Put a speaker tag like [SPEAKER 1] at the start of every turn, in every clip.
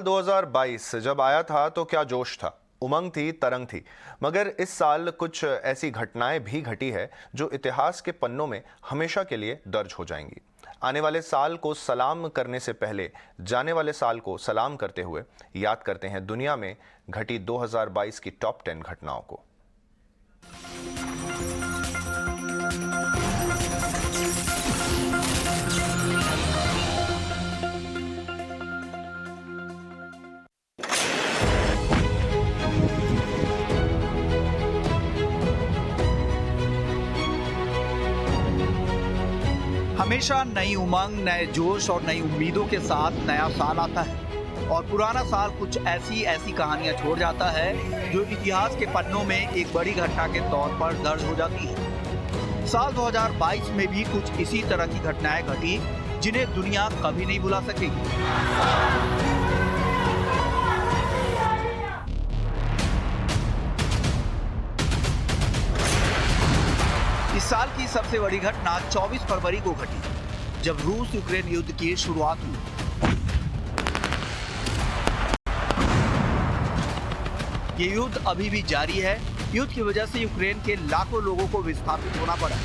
[SPEAKER 1] 2022 जब आया था तो क्या जोश था, उमंग थी, तरंग थी। मगर इस साल कुछ ऐसी घटनाएं भी घटी है जो इतिहास के पन्नों में हमेशा के लिए दर्ज हो जाएंगी। आने वाले साल को सलाम करने से पहले जाने वाले साल को सलाम करते हुए याद करते हैं दुनिया में घटी 2022 की टॉप 10 घटनाओं को।
[SPEAKER 2] हमेशा नई उमंग, नए जोश और नई उम्मीदों के साथ नया साल आता है और पुराना साल कुछ ऐसी कहानियां छोड़ जाता है जो इतिहास के पन्नों में एक बड़ी घटना के तौर पर दर्ज हो जाती है। साल 2022 में भी कुछ इसी तरह की घटनाएं घटी जिन्हें दुनिया कभी नहीं भुला सकेगी। इस साल की सबसे बड़ी घटना 24 फरवरी को घटी, जब रूस यूक्रेन युद्ध की शुरुआत हुई। ये युद्ध अभी भी जारी है। युद्ध की वजह से यूक्रेन के लाखों लोगों को विस्थापित होना पड़ा।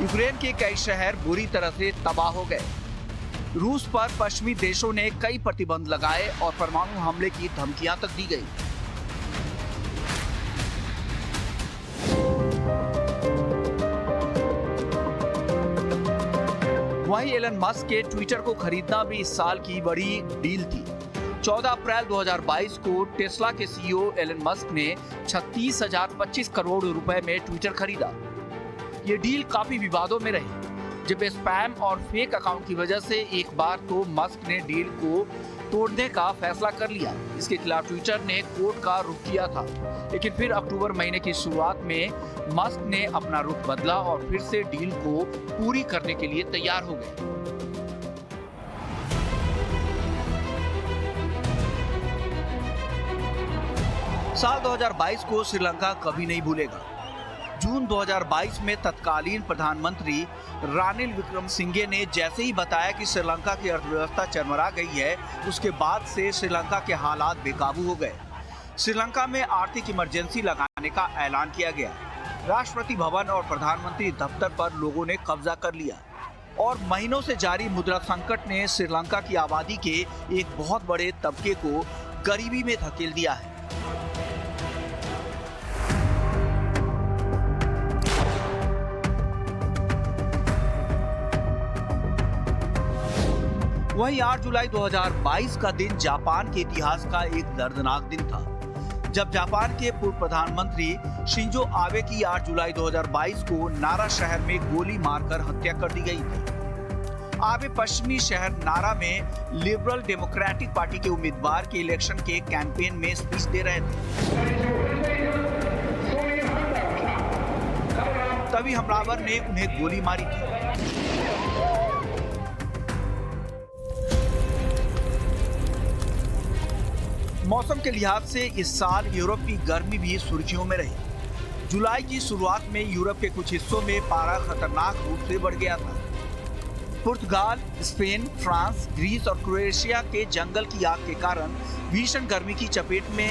[SPEAKER 2] यूक्रेन के कई शहर बुरी तरह से तबाह हो गए। रूस पर पश्चिमी देशों ने कई प्रतिबंध लगाए और परमाणु हमले की धमकियां तक दी गई। वहीं एलन मस्क के ट्विटर को खरीदना भी इस साल की बड़ी डील थी। 14 अप्रैल 2022 को टेस्ला के सीईओ एलन मस्क ने 36,025 करोड़ रुपए में ट्विटर खरीदा। ये डील काफी विवादों में रही, जब स्पैम और फेक अकाउंट की वजह से एक बार तो मस्क ने डील को तोड़ने का फैसला कर लिया। इसके खिलाफ ट्विटर ने कोर्ट का रुख किया था, लेकिन फिर अक्टूबर महीने की शुरुआत में मस्क ने अपना रुख बदला और फिर से डील को पूरी करने के लिए तैयार हो गए। साल 2022 को श्रीलंका कभी नहीं भूलेगा। जून 2022 में तत्कालीन प्रधानमंत्री रानिल विक्रमसिंघे ने जैसे ही बताया कि श्रीलंका की अर्थव्यवस्था चरमरा गई है, उसके बाद से श्रीलंका के हालात बेकाबू हो गए। श्रीलंका में आर्थिक इमरजेंसी लगाने का ऐलान किया गया। राष्ट्रपति भवन और प्रधानमंत्री दफ्तर पर लोगों ने कब्जा कर लिया और महीनों से जारी मुद्रा संकट ने श्रीलंका की आबादी के एक बहुत बड़े तबके को गरीबी में धकेल दिया है। वहीं 8 जुलाई 2022 का दिन जापान के इतिहास का एक दर्दनाक दिन था, जब जापान के पूर्व प्रधानमंत्री शिंजो आबे की 8 जुलाई 2022 को नारा शहर में गोली मारकर हत्या कर दी गई थी। आबे पश्चिमी शहर नारा में लिबरल डेमोक्रेटिक पार्टी के उम्मीदवार के इलेक्शन के कैंपेन में स्पीच दे रहे थे। तभी हमलावर ने उन्हें गोली मारी थी। मौसम के लिहाज से इस साल यूरोप की गर्मी भी सुर्खियों में रही। जुलाई की शुरुआत में यूरोप के कुछ हिस्सों में पारा खतरनाक रूप से बढ़ गया था। पुर्तगाल, स्पेन, फ्रांस, ग्रीस और क्रोएशिया के जंगल की आग के कारण भीषण गर्मी की चपेट में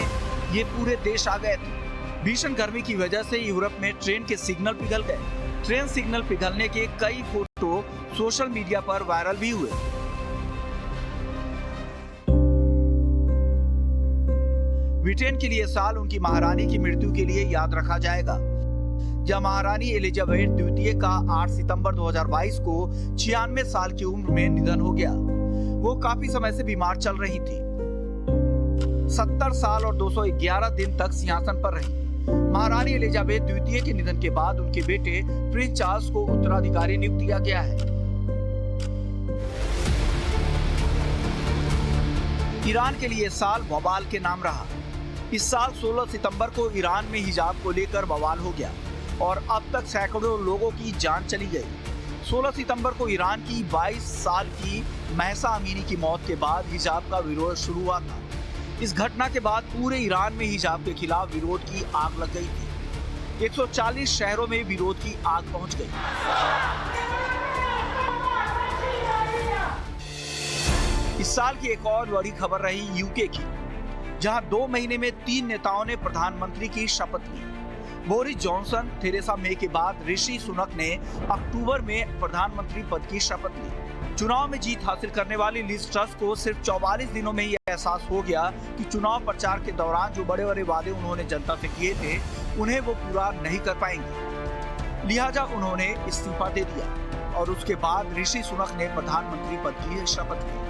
[SPEAKER 2] ये पूरे देश आ गए थे। भीषण गर्मी की वजह से यूरोप में ट्रेन के सिग्नल पिघल गए। ट्रेन सिग्नल पिघलने के कई फोटो सोशल मीडिया पर वायरल भी हुए। ब्रिटेन के लिए साल उनकी महारानी की मृत्यु के लिए याद रखा जाएगा, जब महारानी एलिजाबेथ द्वितीय का 8 सितंबर 2022 को 96 साल की उम्र में निधन हो गया। वो काफी समय से बीमार चल रही थी। 70 साल और 211 दिन तक सिंहासन पर रही। महारानी एलिजाबेथ द्वितीय के निधन के बाद उनके बेटे प्रिंस चार्ल्स को उत्तराधिकारी नियुक्त किया गया है। ईरान के लिए साल बवाल के नाम रहा। इस साल 16 सितंबर को ईरान में हिजाब को लेकर बवाल हो गया और अब तक सैकड़ों लोगों की जान चली गई। 16 सितंबर को ईरान की 22 साल की महसा अमीनी की मौत के बाद हिजाब का विरोध शुरू हुआ था। इस घटना के बाद पूरे ईरान में हिजाब के खिलाफ विरोध की आग लग गई थी। 140 शहरों में विरोध की आग पहुंच गई। इस साल की एक और बड़ी खबर रही यूके की, जहां 2 महीने में 3 नेताओं ने प्रधानमंत्री की शपथ ली। बोरिस जॉनसन, थेरेसा मे के बाद ऋषि सुनक ने अक्टूबर में प्रधानमंत्री पद की शपथ ली। चुनाव में जीत हासिल करने वाली लिज ट्रस को सिर्फ 44 दिनों में यह एहसास हो गया कि चुनाव प्रचार के दौरान जो बड़े-बड़े वादे उन्होंने जनता से किए थे, उन्हें वो पूरा नहीं कर पाएंगे। लिहाजा उन्होंने इस्तीफा दे दिया और उसके बाद ऋषि सुनक ने प्रधानमंत्री पद की शपथ ली।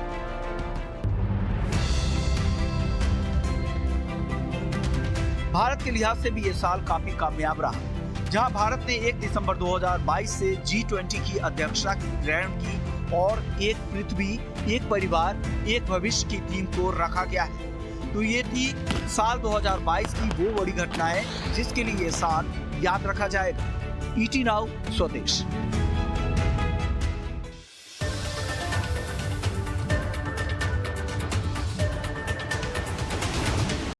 [SPEAKER 2] भारत के लिहाज से भी ये साल काफी कामयाब रहा, जहां भारत ने 1 दिसंबर 2022 से G20 की अध्यक्षता ग्रहण की और एक पृथ्वी, एक परिवार, एक भविष्य की थीम को रखा गया है। तो ये थी साल 2022 की वो बड़ी घटनाएं जिसके लिए ये साल याद रखा जाएगा। ET नाउ स्वदेश।